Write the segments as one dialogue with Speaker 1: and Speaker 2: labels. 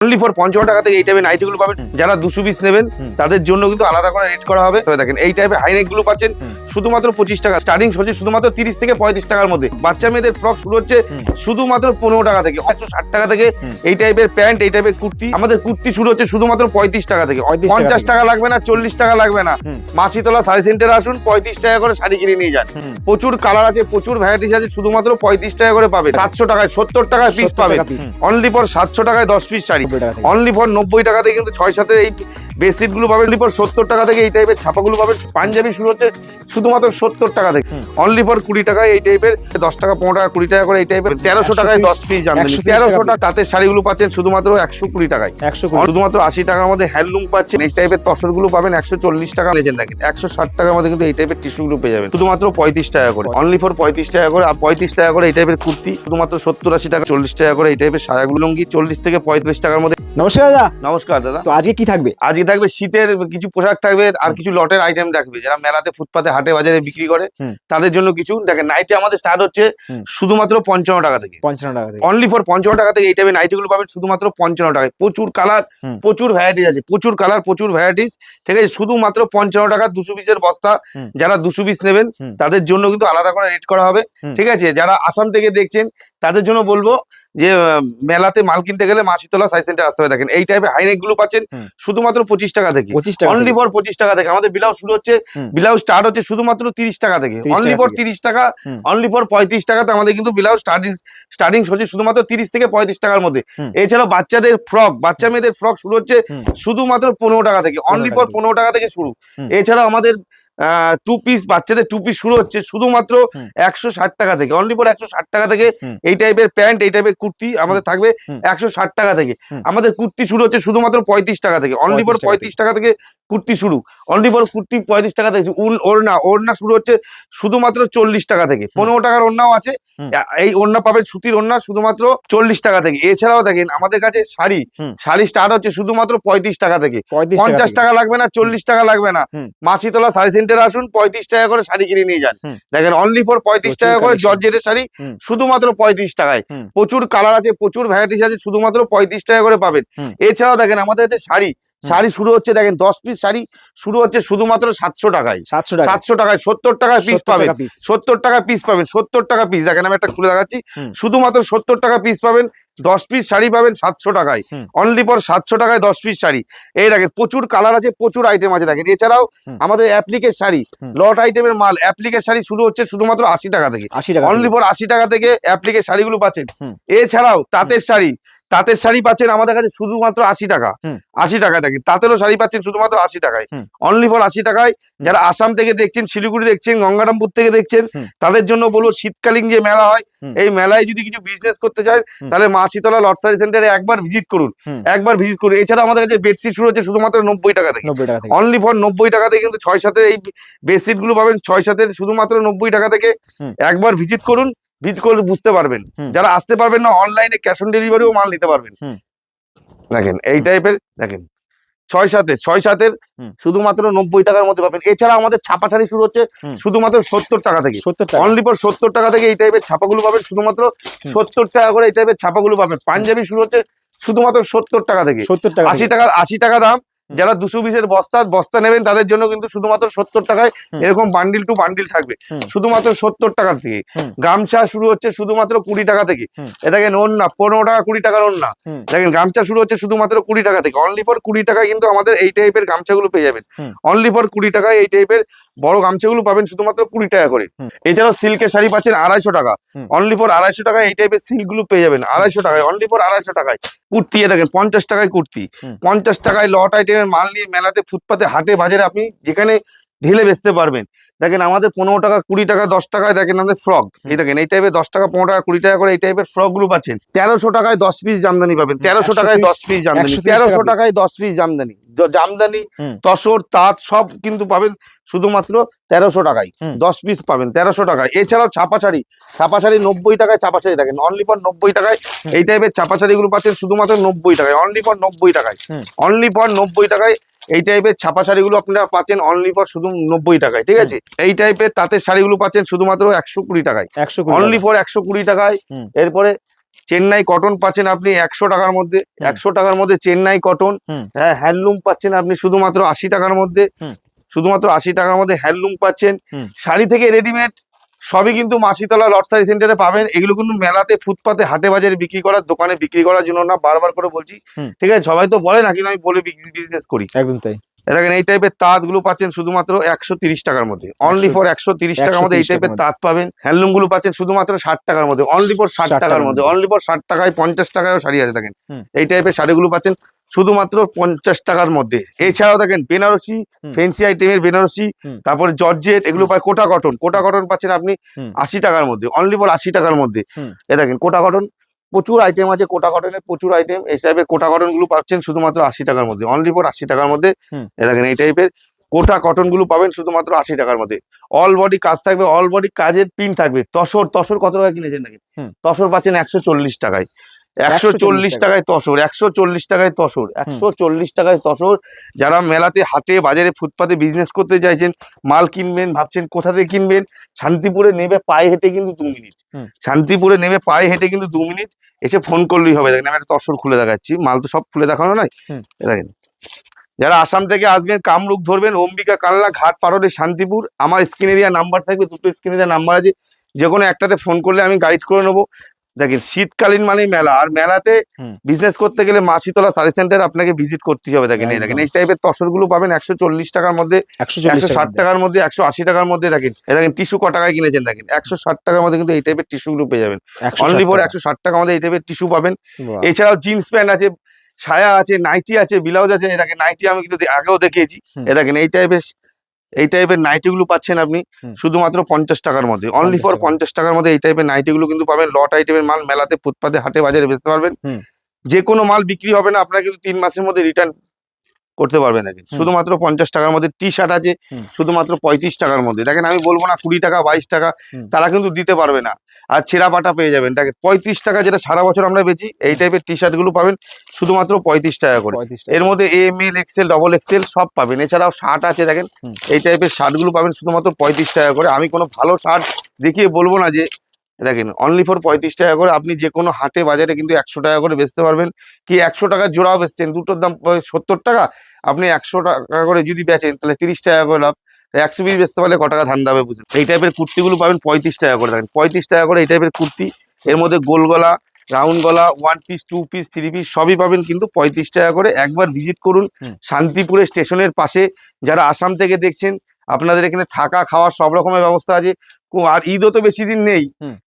Speaker 1: Only for 55 টাকা থেকে এই টাইপের নাইটি গুলো পাবেন। যারা 200 পিস নেবেন তাদের জন্য কিন্তু আলাদা করে রেট করা হবে। তবে দেখেন এই টাইপের হাইনেক গুলো পাচ্ছেন শুধুমাত্র 25 টাকা, স্টার্টিং হচ্ছে শুধুমাত্র 30 থেকে 35 টাকার মধ্যে। বাচ্চা মেয়েদের ফ্রক শুরু হচ্ছে শুধুমাত্র 15 টাকা থেকে, 160 টাকা থেকে এই টাইপের প্যান্ট, এই টাইপের কুর্তি। আমাদের কুর্তি শুরু হচ্ছে শুধুমাত্র 35 টাকা থেকে। 50 টাকা লাগবে না, 40 টাকা লাগবে না। মাসিতলা শাড়ি সেন্টারে আসুন, 35 টাকা করে শাড়ি কিনে নিয়ে যান। প্রচুর কালার আছে, প্রচুর ভ্যারাইটিস আছে, শুধুমাত্র 35 টাকা করে পাবেন। 700 টাকায় 70 টাকায় পিস পাবেন। অনলি ফর 700 টাকায় 10 পিস শাড়ি। অনলি ফর 90 টাকা থেকে কিন্তু 6-7 এই বেডশিট গুলো পাবেন। অনলি ফর 70 টাকা থেকে এই টাইপের ছাপাগুলো পাবেন। পাঞ্জাবি শুরু হচ্ছে শুধুমাত্র 70 টাকা থেকে। অনলি ফর 20 টাকায় এই টাইপের 10 টাকা 15 টাকা 20 টাকা করে এই টাইপের 1300 টাকায় 10 পিস জামদানি। 1300 টাকা তাঁতের শাড়িগুলো পাচ্ছেন শুধুমাত্র 120 টাকায়। শুধুমাত্র 80 টাকার মধ্যে হ্যান্ডলুম পাচ্ছেন। এই টাইপের তসর গুলো পাবেন 140 টাকা। লেজেন দেখেন 160 টাকার মধ্যে কিন্তু এই টাইপের টিস্যু গুলো পেয়ে যাবেন শুধুমাত্র 35 টাকা করে। অনলি ফর 35 টাকা করে। আর 35 টাকা করে এই টাইপের কুর্তি শুধুমাত্র 70-80 টাকা। 40 টাকা করে এই টাইপের সায়াগুলো লুঙ্গি 40 থেকে 45 টাকার মধ্যে।
Speaker 2: নমস্কার দাদা।
Speaker 1: নমস্কার দাদা।
Speaker 2: তো আজকে কি থাকবে?
Speaker 1: আজকে থাকবে শীতের কিছু পোশাক থাকবে আর কিছু লটের আইটেম থাকবে। যারা মেলাতে, ফুটপাতে, হাটে বাজারে বিক্রি করে তাদের জন্য কিছু দেখেন। নাইটি আমাদের স্টার্ট হচ্ছে শুধুমাত্র 55 টাকা থেকে।
Speaker 2: 55 টাকা থেকে।
Speaker 1: অনলি ফর 55 টাকা থেকে এই টাইপের নাইটি গুলো পাবেন শুধুমাত্র 55 টাকায়। প্রচুর কালার, প্রচুর ভ্যারাইটিস আছে, প্রচুর কালার, প্রচুর ভ্যারাইটিস। ঠিক আছে, শুধুমাত্র 55 টাকা 200 পিসের বস্তা। যারা 200 পিস নেবেন তাদের জন্য কিন্তু আলাদা করে রেট করা হবে। ঠিক আছে, যারা আসাম থেকে দেখছেন তাদের জন্য বলবো যে মেলাতে মাল কিনতে গেলে মাসিতলা সাইজ সেন্টার আসতে হবে। দেখেন এই টাইপের হাইনেক গুলো পাচ্ছেন শুধুমাত্র 25 টাকা থেকে। অনলি ফর 25 টাকা থেকে। আমাদের ব্লাউজ শুরু হচ্ছে, ব্লাউজ স্টার্ট হচ্ছে শুধুমাত্র 30 টাকা থেকে। অনলি ফর 30 টাকা। অনলি ফর 35 টাকাতে আমাদের কিন্তু ব্লাউজ স্টার্টিং হচ্ছে শুধুমাত্র 30 থেকে 35 টাকার মধ্যে। এছাড়াও বাচ্চাদের ফ্রক, বাচ্চা মেয়েদের ফ্রক শুরু হচ্ছে শুধুমাত্র 15 টাকা থেকে। অনলি ফর 15 টাকা থেকে শুরু। এছাড়াও আমাদের 2 পিস, বাচ্চাদের 2 পিস শুরু হচ্ছে শুধুমাত্র 160 টাকা থেকে। অনলি ফর 160 টাকা থেকে এই টাইপের প্যান্ট, এই টাইপের কুর্তি আমাদের থাকবে 160 টাকা থেকে। আমাদের কুর্তি শুরু হচ্ছে শুধুমাত্র 35 টাকা থেকে। অনলি ফর 35 টাকা থেকে কুর্তি শুরু। অনলি ফর কুর্তি 35 টাকা থেকে। ওড়না শুরু হচ্ছে শুধুমাত্র 40 টাকা থেকে। 15 টাকার ওড়নাও আছে। এই ওড়না পাবেন, সুতির ওড়না শুধুমাত্র 40 টাকা থেকে। এছাড়াও দেখেন আমাদের কাছে শাড়ি স্টার্ট হচ্ছে শুধুমাত্র 35 টাকা থেকে। 50 টাকা লাগবে না, 40 টাকা লাগবে না। মাসিতলা শাড়ি সেন্টারে আসুন, 35 টাকা করে শাড়ি কিনে নিয়ে যান। দেখেন অনলি ফর 35 টাকা করে জর্জেটের শাড়ি শুধুমাত্র 35 টাকায়। প্রচুর কালার আছে, প্রচুর ভ্যারাইটিস আছে, শুধুমাত্র 35 টাকা করে পাবেন। এছাড়াও দেখেন আমাদের কাছে শাড়ি শুরু হচ্ছে, দেখেন 10 পিস শাড়ি শুরু হচ্ছে শুধুমাত্র 700 টাকায়। 700 টাকায় 70 টাকায় পিস পাবেন। 70 টাকা পিস পাবেন। 70 টাকা পিস। দেখেন আমি একটা খুলে দেখাচ্ছি, শুধুমাত্র 70 টাকা পিস পাবেন। 10 পিস শাড়ি পাবেন 700 টাকায়। অনলি ফর 700 টাকায় 10 পিস শাড়ি। এই দেখেন প্রচুর কালার আছে, প্রচুর আইটেম আছে। দেখেন এছাড়াও আমাদের অ্যাপ্লিকের শাড়ি, লট আইটেমের মাল, অ্যাপ্লিকের শাড়ি শুরু হচ্ছে শুধুমাত্র 80 টাকা থেকে। অনলি ফর 80 টাকা থেকে অ্যাপ্লিকের শাড়িগুলো পাচ্ছেন। এছাড়াও তাঁতের শাড়ি পাচ্ছেন আমাদের কাছে শুধুমাত্র 80 টাকা। 80 টাকা দেখেন তাঁতেরও শাড়ি পাচ্ছেন শুধুমাত্র 80 টাকায়। অনলি ফর 80 টাকায়। যারা আসাম থেকে দেখছেন, শিলিগুড়ি দেখছেন, গঙ্গারামপুর থেকে দেখছেন তাদের জন্য বলবো শীতকালীন যে মেলা হয়, এই মেলায় যদি কিছু বিজনেস করতে চান তাহলে মাসিতলা লট শাড়ি সেন্টারে একবার ভিজিট করুন। এছাড়া আমাদের কাছে বেডশিট শুরু হচ্ছে শুধুমাত্র 90 টাকা থেকে। অনলি ফর 90 টাকা থেকে কিন্তু 6-7 এই বেডশিট গুলো পাবেন। 6-7 শুধুমাত্র 90 টাকা থেকে। একবার ভিজিট করুন, ভিজিট করলে বুঝতে পারবেন। যারা আসতে পারবেন না, অনলাইনে ক্যাশ অন ডেলিভারিও মাল নিতে পারবেন। দেখেন এই টাইপের, দেখেন 6-7 শুধুমাত্র 90 টাকার মধ্যে পাবেন। এছাড়া আমাদের ছাপা শাড়ি শুরু হচ্ছে শুধুমাত্র 70 টাকা থেকে। অনলি ফর 70 টাকা থেকে এই টাইপের ছাপাগুলো পাবেন শুধুমাত্র 70 টাকা করে। এই টাইপের ছাপাগুলো পাবেন। পাঞ্জাবি শুরু হচ্ছে শুধুমাত্র 70 টাকা থেকে। 80 টাকা দাম। যারা 200 পিসের বস্তা নেবেন তাদের জন্য কিন্তু শুধুমাত্র 70 টাকায় এরকম বান্ডিল টু বান্ডিল থাকবে শুধুমাত্র 70 টাকা থেকে। গামছা শুরু হচ্ছে শুধুমাত্র 20 টাকা থেকে। এ দেখেন ওড়না 15 টাকা 20 টাকার ওড়না। দেখেন গামছা শুরু হচ্ছে শুধুমাত্র 20 টাকা থেকে। অনলি ফর 20 টাকায় কিন্তু আমাদের এই টাইপের গামছাগুলো পেয়ে যাবেন। অনলি ফর 20 টাকায় এই টাইপের বড় গামছাগুলো পাবেন শুধুমাত্র 20 টাকা করে। এছাড়াও সিল্কের শাড়ি পাচ্ছেন 250 টাকা। অনলি ফর 250 টাকায় এই টাইপের সিল্ক গুলো পেয়ে যাবেন 250 টাকায়। অনলি ফর 250 টাকায়। কুর্তি দেখেন 50 টাকায় কুর্তি। 50 টাকায় লট আইটেমের মাল নিয়ে মেলাতে, ফুটপাতে, হাটে বাজারে আপনি যেখানে ঢেলে বেচতে পারবেন। দেখেন আমাদের 15 টাকা 20 টাকা 10 টাকায় দেখেন আমাদের ফ্রক। এই দেখেন এই টাইপের 10 টাকা 15 টাকা 20 টাকা করে এই টাইপের ফ্রক গুলো পাচ্ছেন। 1300 টাকায় 10 পিস জামদানি পাবেন। 1300 টাকায় 10 পিস জামদানি। 1300 টাকায় 10 পিস জামদানি। তসর, তাঁত সব কিন্তু পাবেন শুধুমাত্র 1300 টাকায়। 10 পিস পাবেন 1300 টাকায়। এছাড়াও ছাপা শাড়ি 90 টাকায় ছাপা শাড়ি। দেখেন অনলি ফর 90 টাকায় এই টাইপের ছাপা শাড়িগুলো পাচ্ছেন শুধুমাত্র 90 টাকায়। অনলি ফর 90 টাকায়। অনলি ফর 90 টাকায় এই টাইপের ছাপা শাড়িগুলো আপনারা পাচ্ছেন অনলি ফর শুধু 90 টাকায়। ঠিক আছে, এই টাইপের তাঁতের শাড়িগুলো পাচ্ছেন শুধুমাত্র 120 টাকায়। অনলি ফর 120 টাকায়। এরপরে চেন্নাই কটন পাচ্ছেন আপনি 100 টাকার মধ্যে, 100 টাকার মধ্যে চেন্নাই কটন। হ্যাঁ, হ্যান্ডলুম পাচ্ছেন আপনি শুধুমাত্র 80 টাকার মধ্যে, শুধুমাত্র 80 টাকার মধ্যে হ্যান্ডলুম পাচ্ছেন। শাড়ি থেকে রেডিমেড সবই কিন্তু মাসিতলা লট শাড়ি সেন্টারে পাবেন। এগুলো কিন্তু মেলাতে, ফুটপাতে, হাটে বাজারে বিক্রি করার, দোকানে বিক্রি করার জন্য না, বারবার করে বলছি, ঠিক আছে? সবাই তো বলে না, কিন্তু আমি বলে বিজনেস করি, একদম তাই। দেখেন এই টাইপের তাঁত গুলো পাচ্ছেন শুধুমাত্র 130 টাকার মধ্যে, অনলি ফর 130 টাকার মধ্যে এই টাইপের তাঁত পাবেন। হ্যান্ডলুম গুলো পাচ্ছেন শুধুমাত্র 60 টাকার মধ্যে, অনলি ফর 60 টাকার মধ্যে, অনলি ফর 60 টাকায় 50 টাকায়ও শাড়ি আছে। দেখেন এই টাইপের শাড়িগুলো পাচ্ছেন শুধুমাত্র 50 টাকার মধ্যে। এছাড়াও দেখেন বেনারসি, ফ্যান্সি আইটেমের বেনারসি, তারপরে জর্জেট, এগুলো পায় কোটা কটন। কোটা কটন পাচ্ছেন আপনি 80 টাকার মধ্যে, অনলি ফর 80 টাকার মধ্যে। এ দেখেন কোটা কটন, প্রচুর আইটেম আছে কোটা কটনের, প্রচুর আইটেম। এই টাইপের কোটা কটন গুলো পাচ্ছেন শুধুমাত্র 80 টাকার মধ্যে, অনলি ফর 80 টাকার মধ্যে। দেখেন এই টাইপের কোটা কটন গুলো পাবেন শুধুমাত্র 80 টাকার মধ্যে। অল বডি কাজ থাকবে, অল বডি কাজের পিন থাকবে। তসর, তসর কত টাকা কিনেছেন নাকি? তসর পাচ্ছেন 140 টাকায়, 140 টাকায় তসর, 140 টাকায় তসর, 140 টাকায় তসর। যারা মেলাতে, হাটে বাজারে, ফুটপাতে বিজনেস করতে চাইছেন, মাল কিনবেন, ভাবছেন কোথা থেকে কিনবেন, শান্তিপুরে নেবে পায়ে হেঁটে কিন্তু 2 মিনিট, শান্তিপুরে নেবে পায়ে হেঁটে কিন্তু 2 মিনিট, এসে ফোন করলেই হবে। দেখেন আমি একটা তসর খুলে দেখাচ্ছি, মাল তো সব খুলে দেখানো নয়। দেখেন যারা আসাম থেকে আসবেন, কামরূপ ধরবেন, অম্বিকা কালনা ঘাট পারলে শান্তিপুর, আমার স্ক্রিনে দেওয়া নাম্বার থাকবে, দুটো স্ক্রিনে দেওয়া নাম্বার আছে, যে কোনো একটাতে ফোন করলে আমি গাইড করে নেবো। দেখেন শীতকালীন মানে মেলা, আর মেলাতে বিজনেস করতে গেলে মাসিতলা শাড়ি সেন্টার আপনাকে ভিজিট করতে হবে। দেখেন এই দেখেন এই টাইপের তসর গুলো পাবেন 140 টাকার মধ্যে, 160 টাকার মধ্যে, 180 টাকার মধ্যে। দেখেন এই দেখেন টিস্যু ক টাকায় কিনেছেন, দেখেন 160 টাকার মধ্যে কিন্তু এই টাইপের টিস্যু গুলো পেয়ে যাবেন, অনলি ফর 160 টাকার মধ্যে এই টাইপের টিস্যু পাবেন। এছাড়াও জিন্স প্যান্ট আছে, সায়া আছে, নাইটি আছে, ব্লাউজ আছে। দেখেন নাইটি আমি কিন্তু আগেও দেখিয়েছি। এ দেখেন এই টাইপের নাইটি গুলো পাচ্ছেন আপনি শুধুমাত্র 50 টাকার মধ্যে, অনলি ফর 50 টাকার মধ্যে এই টাইপের নাইটি গুলো কিন্তু পাবেন। লট আইটেমের মাল মেলাতে, ফুটপাতে, হাটে বাজারে বেচতে পারবেন। যে কোনো মাল বিক্রি হবে না, আপনার কিন্তু 3 মাসের মধ্যে রিটার্ন করতে পারবেন। দেখেন শুধুমাত্র 50 টাকার মধ্যে টি শার্ট আছে শুধুমাত্র 35 টাকার মধ্যে। দেখেন আমি বলবো না 20 টাকা 22 টাকা, তারা কিন্তু দিতে পারবে না। আর ছেঁড়া পাটা পেয়ে যাবেন। দেখেন 35 টাকা, যেটা সারা বছর আমরা বেচি, এই টাইপের টি শার্ট গুলো পাবেন শুধুমাত্র 35 টাকা করে। এর মধ্যে এমএল, এক্সেল, ডবল এক্সেল সব পাবেন। এছাড়াও শার্ট আছে, দেখেন এই টাইপের শার্ট গুলো পাবেন শুধুমাত্র 35 টাকা করে। আমি কোনো ভালো শার্ট দেখিয়ে বলবো না যে, দেখেন অনলি ফর 35 টাকা করে। আপনি যে কোনো হাটে বাজারে কিন্তু 100 টাকা করে বেচতে পারবেন। কি 100 টাকার জোড়াও বেচছেন, দুটোর দাম 70 টাকা, আপনি 100 টাকা করে যদি বেচেন তাহলে 30 টাকা করে লাভ। 100 পিস বেচতে পারলে ক টাকা ধান দাবে বুঝুন। এই টাইপের কুর্তিগুলো পাবেন 35 টাকা করে। দেখেন 35 টাকা করে এই টাইপের কুর্তি। এর মধ্যে গোল গলা, রাউন্ড গলা, 1 পিস, 2 পিস, 3 পিস সবই পাবেন কিন্তু 35 টাকা করে। একবার ভিজিট করুন শান্তিপুরে স্টেশনের পাশে। যারা আসাম থেকে দেখছেন, আপনাদের এখানে থাকা খাওয়ার সব রকমের ব্যবস্থা আছে। আর ঈদও তো বেশি দিন নেই,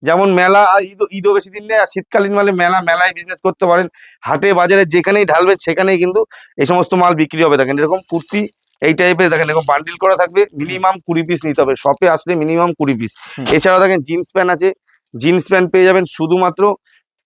Speaker 1: যেমন মেলা আর ঈদও বেশি দিন নেই। আর শীতকালীন মানে মেলায় বিজনেস করতে পারেন। হাটে বাজারে যেখানেই ঢালবেন সেখানেই কিন্তু এই সমস্ত মাল বিক্রি হবে। দেখেন এরকম কুর্তি এই টাইপের, দেখেন এরকম বান্ডিল করা থাকবে, মিনিমাম 20 পিস নিতে হবে। শপে আসলে মিনিমাম 20 পিস। এছাড়াও দেখেন জিন্স প্যান্ট আছে, জিন্স প্যান্ট পেয়ে যাবেন শুধুমাত্র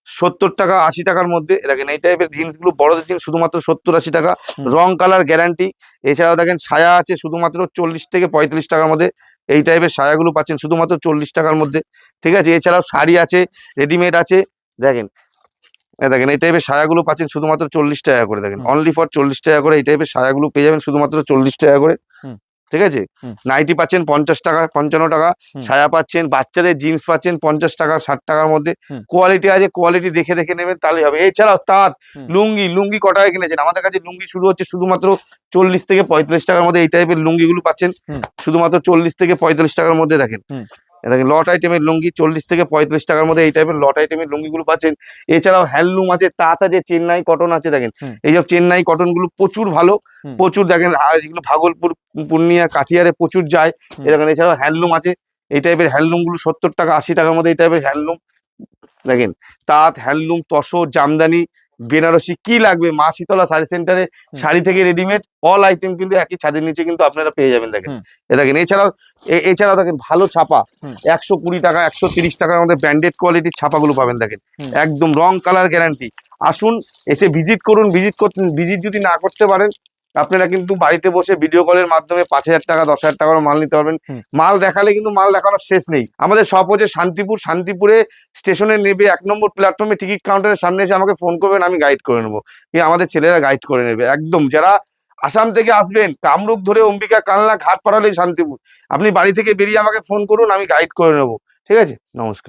Speaker 1: 70 টাকা 80 টাকার মধ্যে। দেখেন এই টাইপের জিন্স গুলো বড়দের জিন্স শুধুমাত্র 70-80 টাকা, রং কালার গ্যারান্টি। এছাড়াও দেখেন সায়া আছে শুধুমাত্র 40 থেকে 45 টাকার মধ্যে। এই টাইপের সায়াগুলো পাচ্ছেন শুধুমাত্র 40 টাকার মধ্যে, ঠিক আছে? এছাড়াও শাড়ি আছে, রেডিমেড আছে। দেখেন দেখেন এই টাইপের সায়াগুলো পাচ্ছেন শুধুমাত্র 40 টাকা করে। দেখেন অনলি ফর 40 টাকা করে এই টাইপের সায়াগুলো পেয়ে যাবেন শুধুমাত্র 40 টাকা করে, ঠিক আছে? নাইটি পাচ্ছেন 50 টাকা, 55 টাকা। সায়া পাচ্ছেন, বাচ্চাদের জিন্স পাচ্ছেন 50 টাকা, 60 টাকার মধ্যে। কোয়ালিটি আছে, কোয়ালিটি দেখে দেখে নেবেন তাহলে হবে। এছাড়াও তাঁত, লুঙ্গি ক টাকা কিনেছেন? আমাদের কাছে লুঙ্গি শুরু হচ্ছে শুধুমাত্র 40 থেকে 45 টাকার মধ্যে। এই টাইপের লুঙ্গিগুলো পাচ্ছেন শুধুমাত্র 40 থেকে 45 টাকার মধ্যে। দেখেন দেখেন লট আইটেমের লুঙ্গি 40 থেকে 45 টাকার মধ্যে এই টাইপের লট আইটেমের লুঙ্গিগুলো পাচ্ছেন। এছাড়াও হ্যান্ডলুম আছে, তাঁত আছে, চেন্নাই কটন আছে। দেখেন এইসব চেন্নাই কটন গুলো প্রচুর ভালো, প্রচুর। দেখেন এগুলো ভাগলপুর, পূর্ণিয়া, কাঠিয়ারে প্রচুর যায়। দেখেন এছাড়াও হ্যান্ডলুম আছে, এই টাইপের হ্যান্ডলুম গুলো 70 টাকা 80 টাকার মধ্যে এই টাইপের হ্যান্ডলুম। দেখেন তাঁত, হ্যান্ডলুম, তসর, জামদানি, বেনারসি কি লাগবে, মা শীতলা শাড়ি সেন্টারে শাড়ি থেকে রেডিমেড অল আইটেম কিন্তু একই ছাদের নিচে কিন্তু আপনারা পেয়ে যাবেন। দেখেন দেখেন এছাড়াও দেখেন ভালো ছাপা 120 টাকা 130 টাকার মধ্যে ব্র্যান্ডেড কোয়ালিটির ছাপাগুলো পাবেন। দেখেন একদম রং কালার গ্যারান্টি। আসুন এসে ভিজিট করুন। ভিজিট যদি না করতে পারেন, আপনারা কিন্তু বাড়িতে বসে ভিডিও কলের মাধ্যমে 5000 টাকা 10,000 টাকার মাল নিতে পারবেন। মাল দেখালে কিন্তু মাল দেখানোর শেষ নেই। আমাদের শপ হচ্ছে শান্তিপুরে স্টেশনে নেবে 1 নম্বর প্ল্যাটফর্মে টিকিট কাউন্টারের সামনে এসে আমাকে ফোন করবেন, আমি গাইড করে নেবো। আমাদের ছেলেরা গাইড করে নেবে একদম। যারা আসাম থেকে আসবেন, কামরূপ ধরে অম্বিকা কালনা ঘাট পাড়ালেই শান্তিপুর। আপনি বাড়ি থেকে বেরিয়ে আমাকে ফোন করুন, আমি গাইড করে নেবো, ঠিক আছে? নমস্কার।